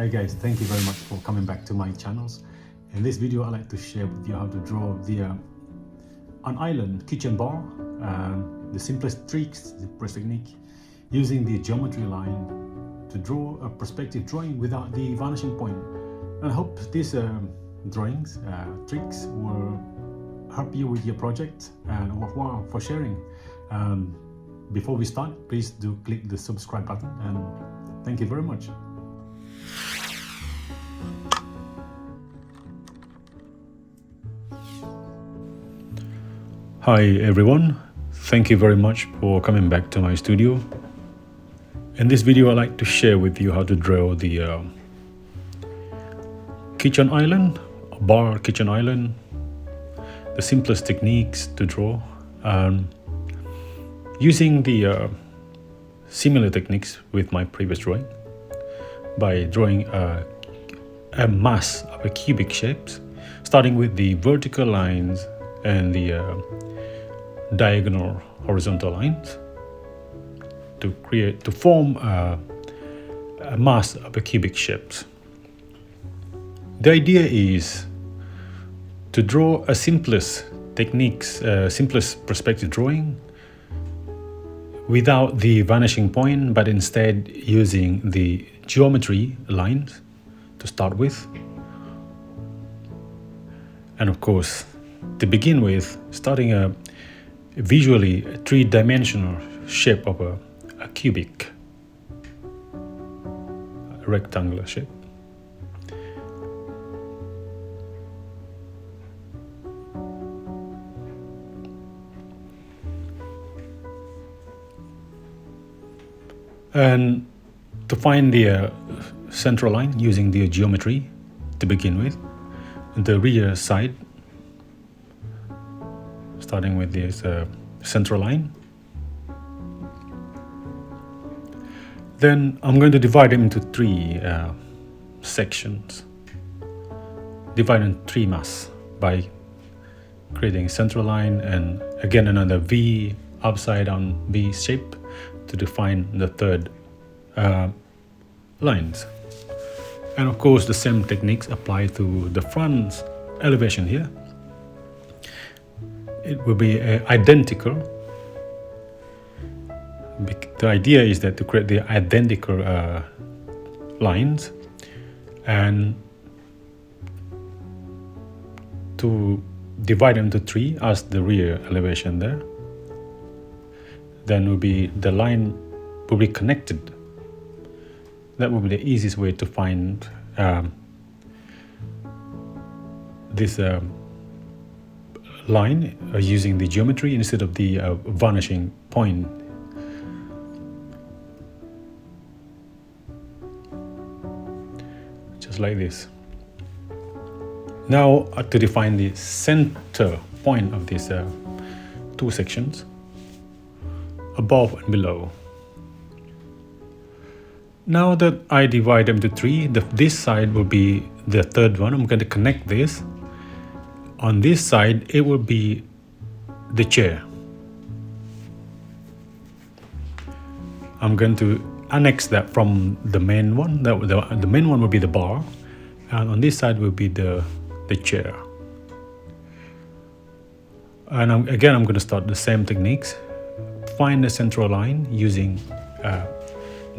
Hi guys, thank you very much for coming back to my channels. In this video I'd like to share with you how to draw an island kitchen bar, the simplest tricks, the press technique, using the geometry line to draw a perspective drawing without the vanishing point. And I hope these drawings, tricks will help you with your project and worthwhile for sharing. Before we start, please do click the subscribe button and thank you very much. Hi everyone, thank you very much for coming back to my studio. In this video I'd like to share with you how to draw the kitchen island, bar kitchen island, the simplest techniques to draw, using the similar techniques with my previous drawing by drawing a mass of a cubic shapes, starting with the vertical lines and the diagonal horizontal lines to form a mass of a cubic shapes. The idea is to draw a simplest techniques, simplest perspective drawing without the vanishing point, but instead using the geometry lines to start with. And of course, to begin with, starting a visually three-dimensional shape of a cubic, a rectangular shape. And to find the central line using the geometry to begin with, the rear side, starting with this central line. Then I'm going to divide them into three sections, divide in three mass by creating a central line and again another V, upside down V shape to define the third lines. And of course the same techniques apply to the front elevation here. It will be identical. The idea is that to create the identical lines and to divide them into three as the rear elevation there. Then will be the line will be connected. That will be the easiest way to find this line using the geometry instead of the vanishing point. Just like this. Now to define the center point of these two sections, above and below. Now that I divide them to three, this side will be the third one. I'm going to connect this. On this side, it will be the chair. I'm going to annex that from the main one. The main one will be the bar, and on this side will be the chair. And I'm going to start the same techniques. Find the central line using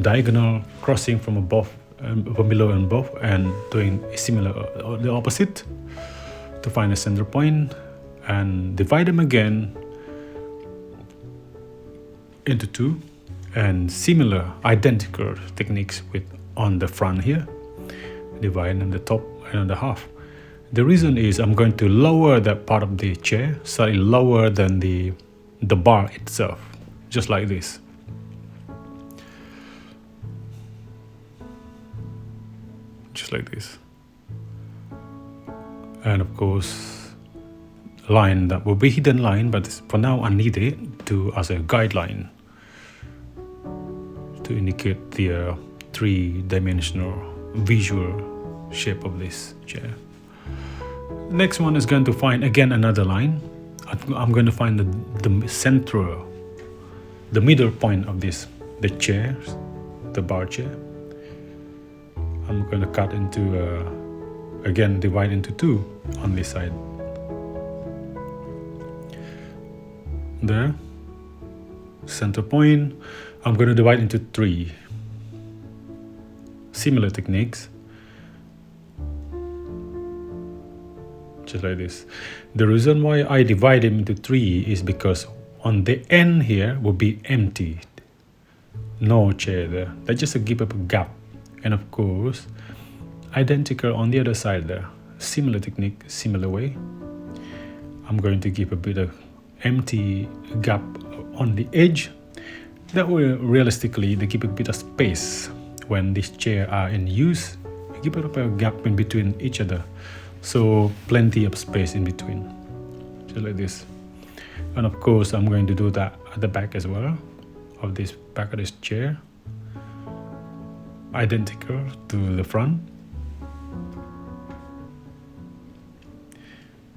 diagonal crossing from above, from below and above, and doing similar the opposite to find a center point, and divide them again into two, and similar identical techniques with on the front here, divide on the top and on the half. The reason is I'm going to lower that part of the chair slightly lower than the bar itself, just like this. Just like this. And of course, line that will be hidden line, but for now I need it as a guideline to indicate the three-dimensional visual shape of this chair. Next one is going to find again another line. I'm going to find the center, the middle point of this, the chair, the bar chair. I'm going to cut into again divide into 2 on this side. There, center point, I'm going to divide into 3. Similar techniques, just like this. The reason why I divide them into 3 is because on the end here will be empty, no chair there. That just to give up a gap. And of course, identical on the other side there. Similar technique, similar way. I'm going to give a bit of empty gap on the edge. That will realistically they give a bit of space when these chairs are in use. Give it a gap in between each other, so plenty of space in between, just like this. And of course, I'm going to do that at the back as well of this back of this chair, identical to the front.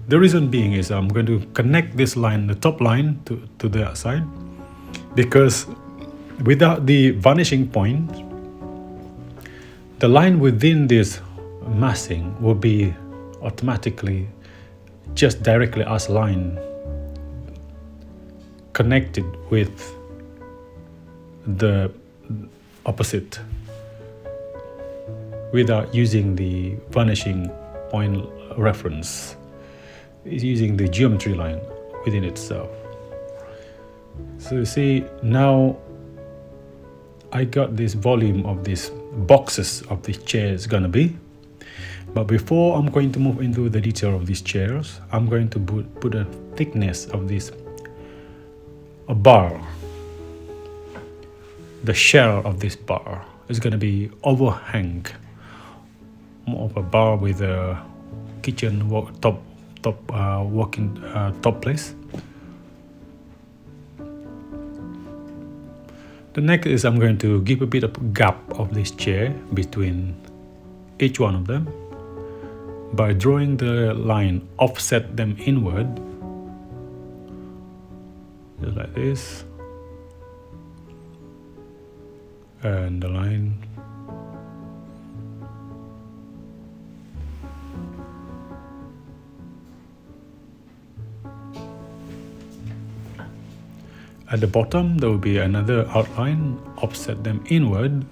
The reason being is I'm going to connect this line, the top line, to the outside, because without the vanishing point, the line within this massing will be automatically just directly as line connected with the opposite without using the vanishing point reference. It's using the geometry line within itself. So you see, now I got this volume of these boxes of the chairs gonna be. But before I'm going to move into the detail of these chairs, I'm going to put a thickness of this a bar. The shell of this bar is gonna be overhang, more of a bar with a kitchen working top place. The next is I'm going to give a bit of gap of this chair between each one of them by drawing the line, offset them inward, just like this, and the line at the bottom. There will be another outline, offset them inward.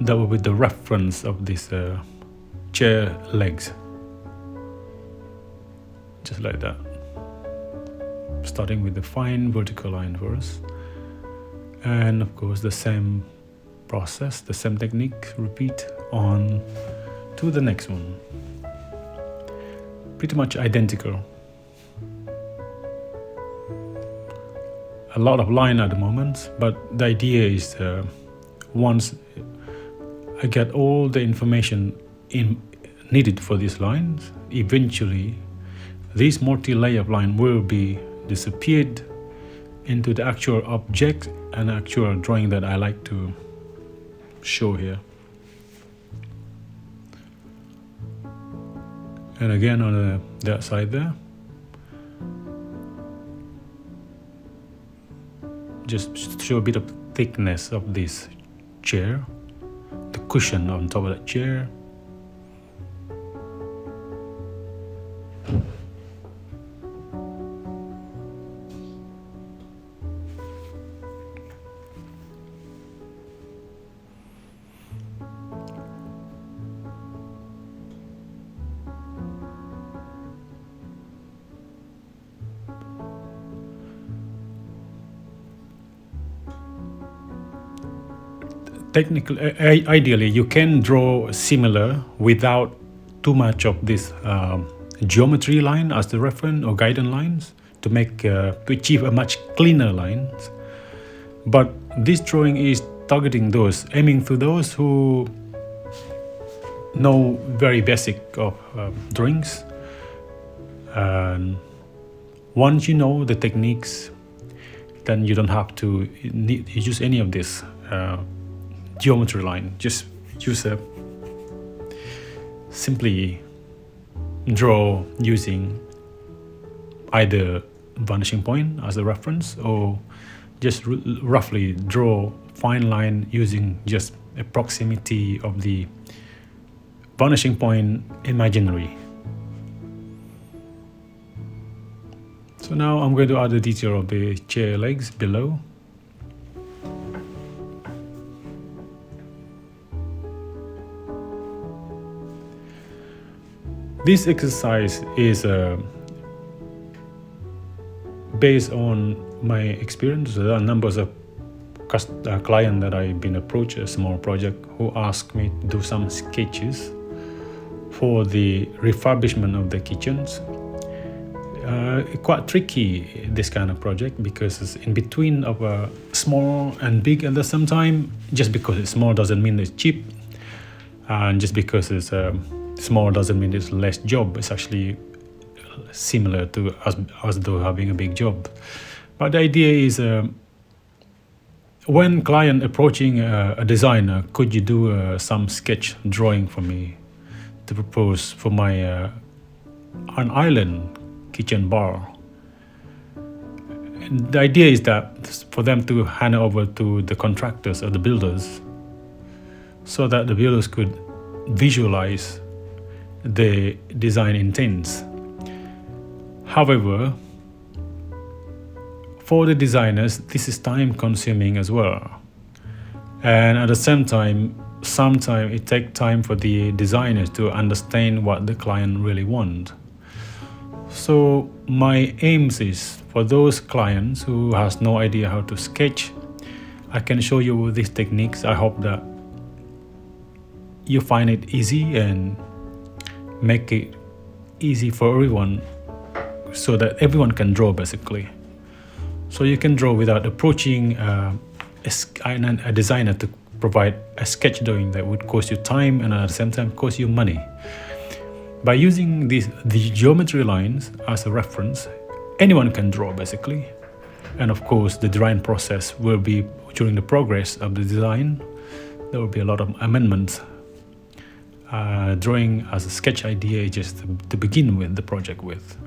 That will be the reference of this chair legs, just like that, starting with the fine vertical line first, and of course the same process, the same technique, repeat on to the next one, pretty much identical. A lot of line at the moment, but the idea is once I get all the information needed for these lines, eventually this multi-layer of line will be disappeared into the actual object and actual drawing that I like to show here. And again on that side there, just show a bit of thickness of this chair, the cushion on top of that chair. Ideally, you can draw similar without too much of this geometry line as the reference or guidance lines to achieve a much cleaner lines. But this drawing is targeting those, aiming to those who know very basic of drawings. And once you know the techniques, then you don't have to use any of this geometry line. Just use simply draw using either vanishing point as a reference, or just roughly draw fine line using just a proximity of the vanishing point imaginary. So now I'm going to add the detail of the chair legs below. This exercise is based on my experience. There are numbers of clients that I've been approached, a small project, who asked me to do some sketches for the refurbishment of the kitchens. Quite tricky, this kind of project, because it's in between of small and big at the same time. Just because it's small doesn't mean it's cheap, and just because it's small doesn't mean it's less job. It's actually similar to as though having a big job. But the idea is, when client approaching a designer, could you do some sketch drawing for me to propose for my an island kitchen bar? And the idea is that for them to hand over to the contractors or the builders, so that the builders could visualize the design intents. However, for the designers, this is time consuming as well. And at the same time, sometimes it takes time for the designers to understand what the client really wants. So my aims is for those clients who has no idea how to sketch, I can show you these techniques. I hope that you find it easy and make it easy for everyone, so that everyone can draw basically. So you can draw without approaching a designer to provide a sketch drawing that would cost you time and at the same time cost you money. By using the geometry lines as a reference, anyone can draw basically. And of course, the drawing process will be during the progress of the design. There will be a lot of amendments. Drawing as a sketch idea is just to begin with the project with.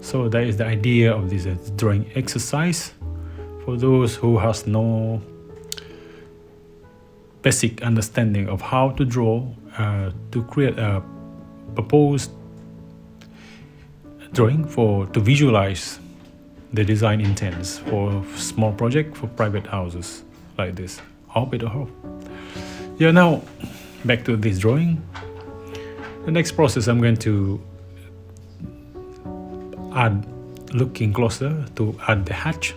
So that is the idea of this drawing exercise for those who has no basic understanding of how to draw to create a proposed drawing to visualize the design intents for small project for private houses like this. I hope it will help. Yeah, now back to this drawing. The next process, I'm going to looking closer to add the hatch,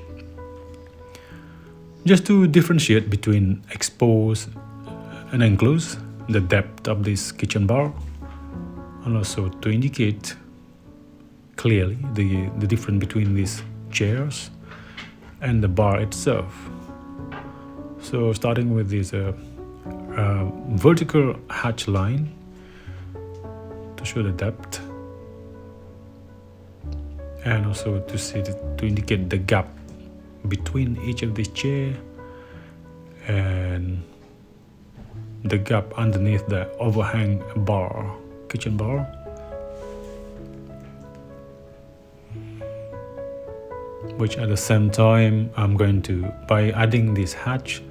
just to differentiate between expose and enclose the depth of this kitchen bar, and also to indicate clearly the difference between these chairs and the bar itself. So starting with this vertical hatch line to show the depth, and also to indicate the gap between each of these chair and the gap underneath the overhang bar, kitchen bar. Which at the same time, I'm going to, by adding this hatch,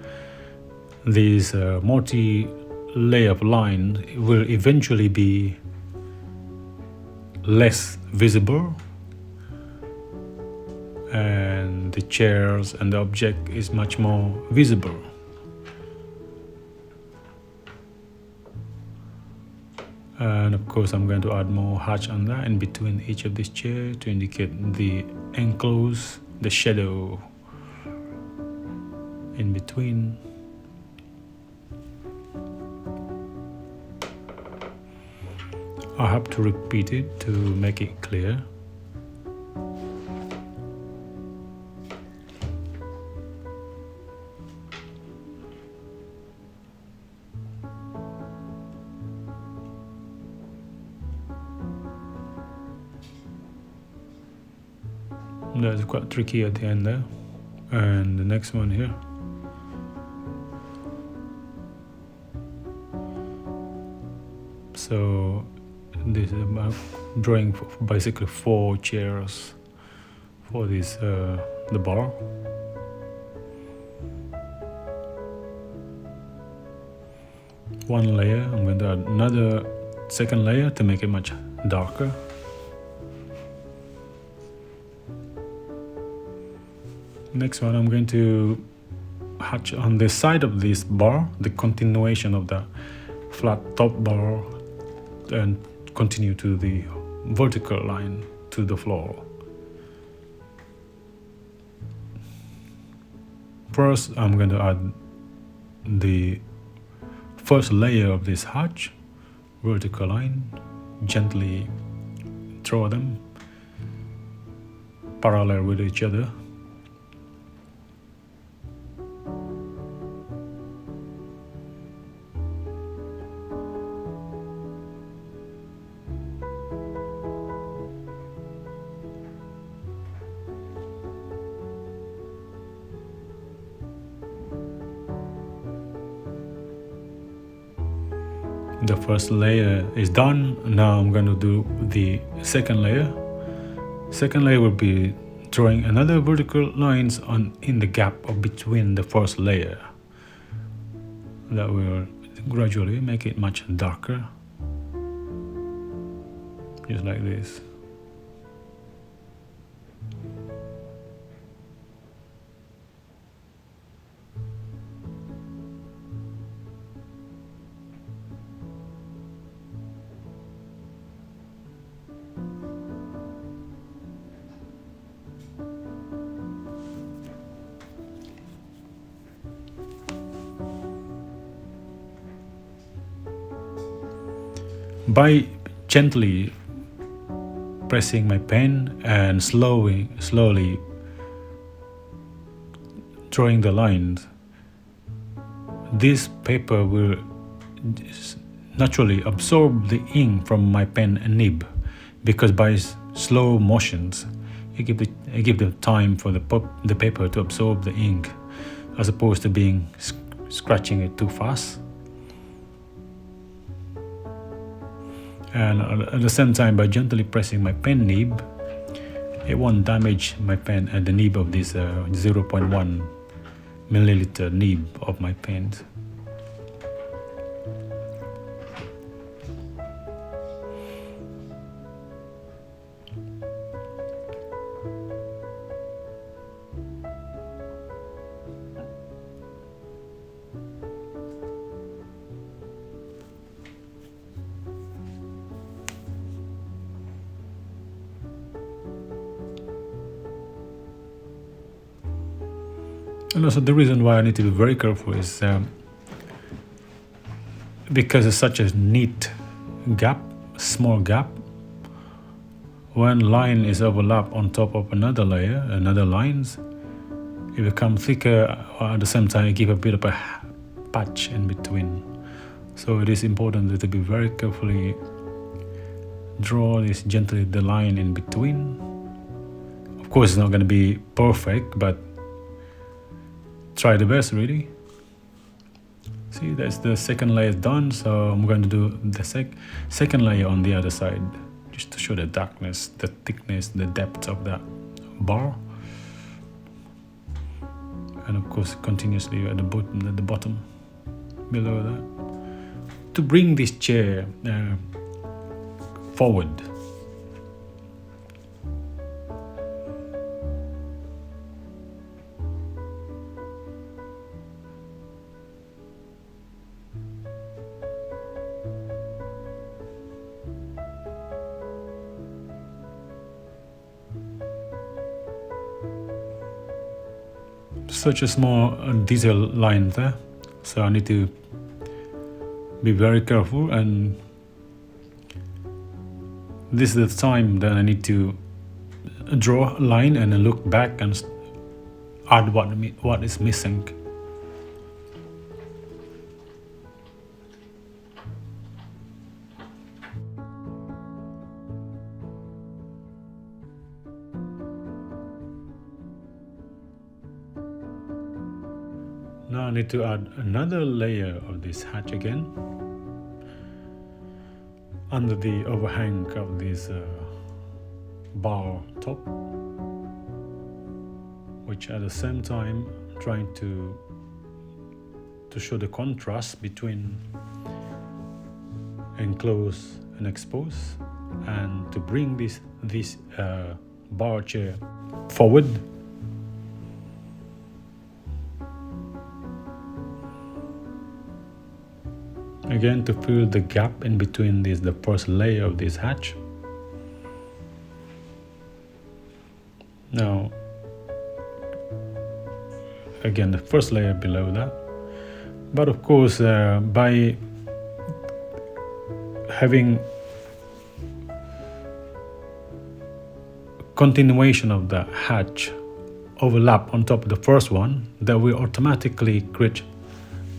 this multi-layer of line will eventually be less visible, and the chairs and the object is much more visible. And of course, I'm going to add more hatch on that in between each of these chairs to indicate the enclose, the shadow in between. I have to repeat it to make it clear. That's quite tricky at the end there. And the next one here. So this is drawing basically 4 chairs for this the bar. one layer. I'm going to add another second layer to make it much darker. Next one, I'm going to hatch on the side of this bar, the continuation of the flat top bar, and continue to the vertical line to the floor. First, I'm going to add the first layer of this hatch, vertical line, gently draw them parallel with each other. The first layer is done. Now I'm going to do the second layer. Second layer will be drawing another vertical lines in the gap between the first layer. That will gradually make it much darker, just like this. By gently pressing my pen and slowly drawing the lines, this paper will naturally absorb the ink from my pen nib, because by slow motions I give the time for the paper to absorb the ink, as opposed to scratching it too fast. And at the same time, by gently pressing my pen nib, it won't damage my pen and the nib of this 0.1 milliliter nib of my pen. And also the reason why I need to be very careful is because it's such a neat gap, small gap. When line is overlapped on top of another layer, another lines, it becomes thicker. At the same time, it gives a bit of a patch in between. So it is important to be very carefully draw this gently the line in between. Of course, it's not going to be perfect, but try the best, really. See, that's the second layer done, so I'm going to do the second layer on the other side, just to show the darkness, the thickness, the depth of that bar. And of course, continuously at the bottom, below that, to bring this chair forward. Such a small detail line there, so I need to be very careful, and this is the time that I need to draw a line and then look back and add what is missing. Now I need to add another layer of this hatch again under the overhang of this bar top, which at the same time I'm trying to show the contrast between enclose and expose, and to bring this bar chair forward. Again, to fill the gap in between the first layer of this hatch. Now, again, the first layer below that. But of course, by having continuation of the hatch overlap on top of the first one, that will automatically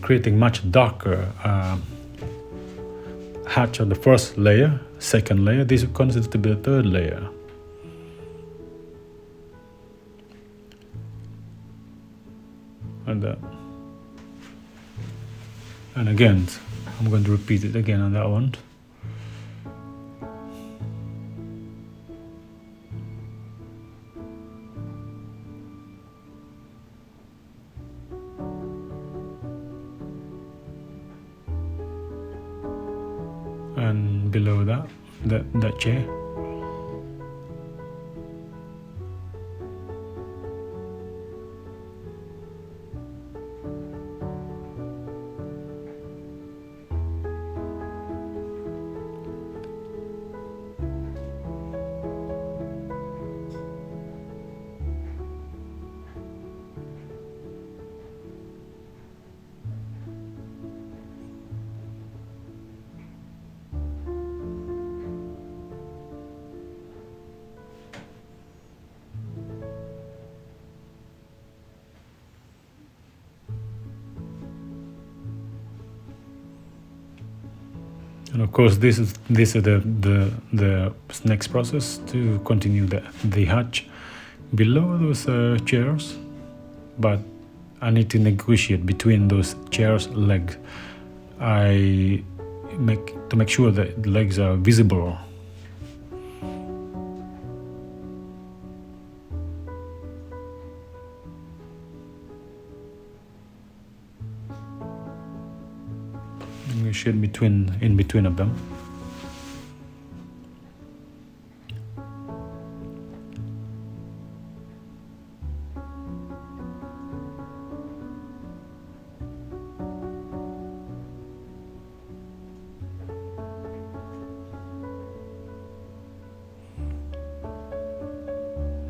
creating much darker hatch on the first layer, second layer. This is considered to be the third layer. And again, I'm going to repeat it again on that one. And below that chair. And of course, this is the next process to continue the hatch below those chairs, but I need to negotiate between those chairs' legs. To make sure that the legs are visible. Negotiate in between of them.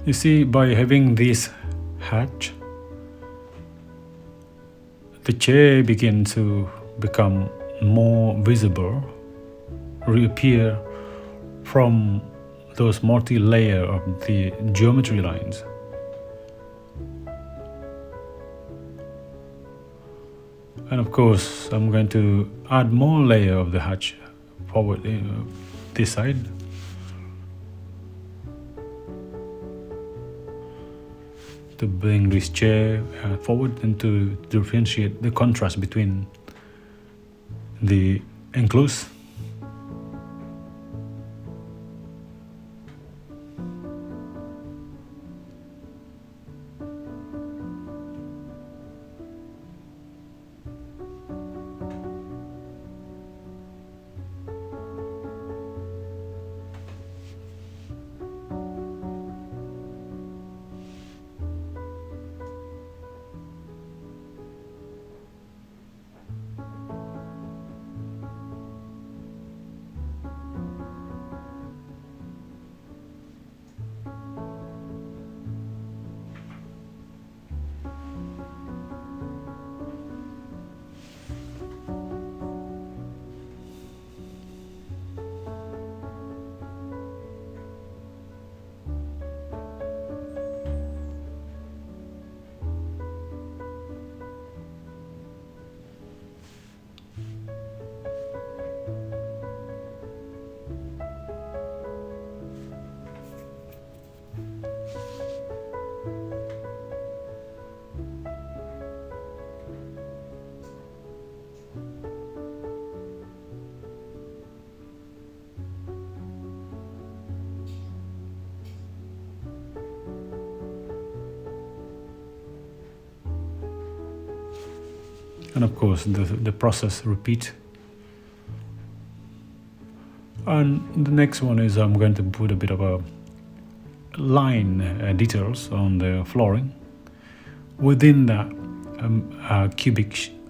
You see, by having this hatch, the chair begins to become more visible, reappear from those multi-layer of the geometry lines. And of course, I'm going to add more layer of the hatch forward this side. To bring this chair forward and to differentiate the contrast between the enclosed and of course the process repeat. And the next one is I'm going to put a bit of a line details on the flooring. Within that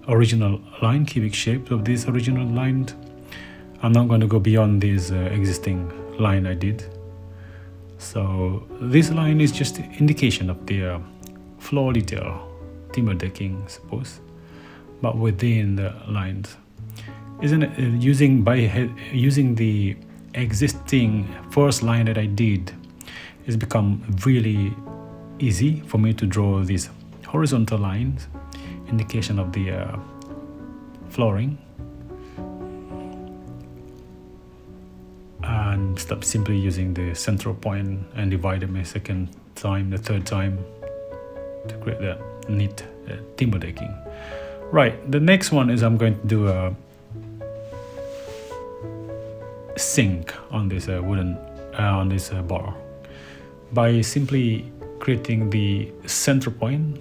original line, cubic shape of this original line, I'm not going to go beyond this existing line I did. So this line is just indication of the floor detail, timber decking, suppose, but within the lines. Isn't it using the existing first line that I did, it's become really easy for me to draw these horizontal lines, indication of the flooring, and stop simply using the central point and divide them a second time, the third time, to create that neat timber decking. Right, the next one is I'm going to do a sink on this wooden on this bar by simply creating the center point,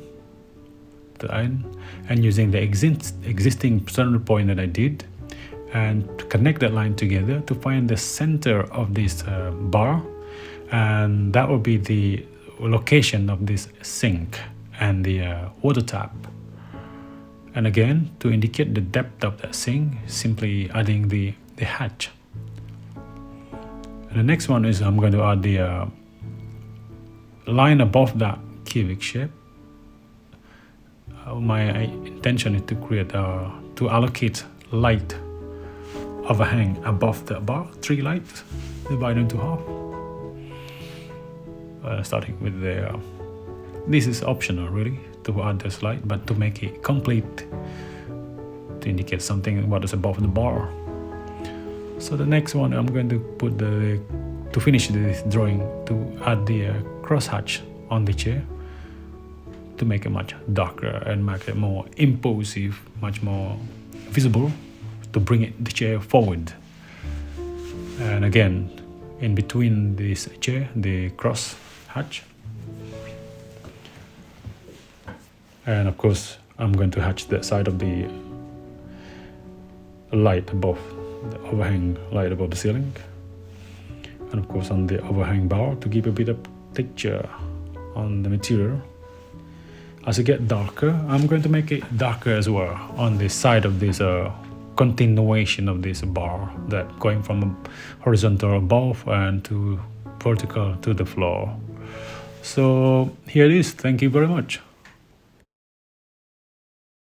the end, and using the existing center point that I did, and to connect that line together to find the center of this bar, and that will be the location of this sink and the water tap. And again, to indicate the depth of that sink, simply adding the hatch. And the next one is I'm going to add the line above that cubic shape. My intention is to create to allocate light overhang above the bar, 3 lights, divide into half. Starting with the this is optional really to add this light, but to make it complete, to indicate something what is above the bar. So the next one I'm going to put to finish this drawing, to add the cross hatch on the chair to make it much darker and make it more imposing, much more visible, to bring the chair forward. And again, in between this chair, the cross hatch. And of course, I'm going to hatch the side of the light above, the overhang light above the ceiling. And of course on the overhang bar to give a bit of texture on the material. As it gets darker, I'm going to make it darker as well on the side of this continuation of this bar, that going from horizontal above and to vertical to the floor. So here it is. Thank you very much.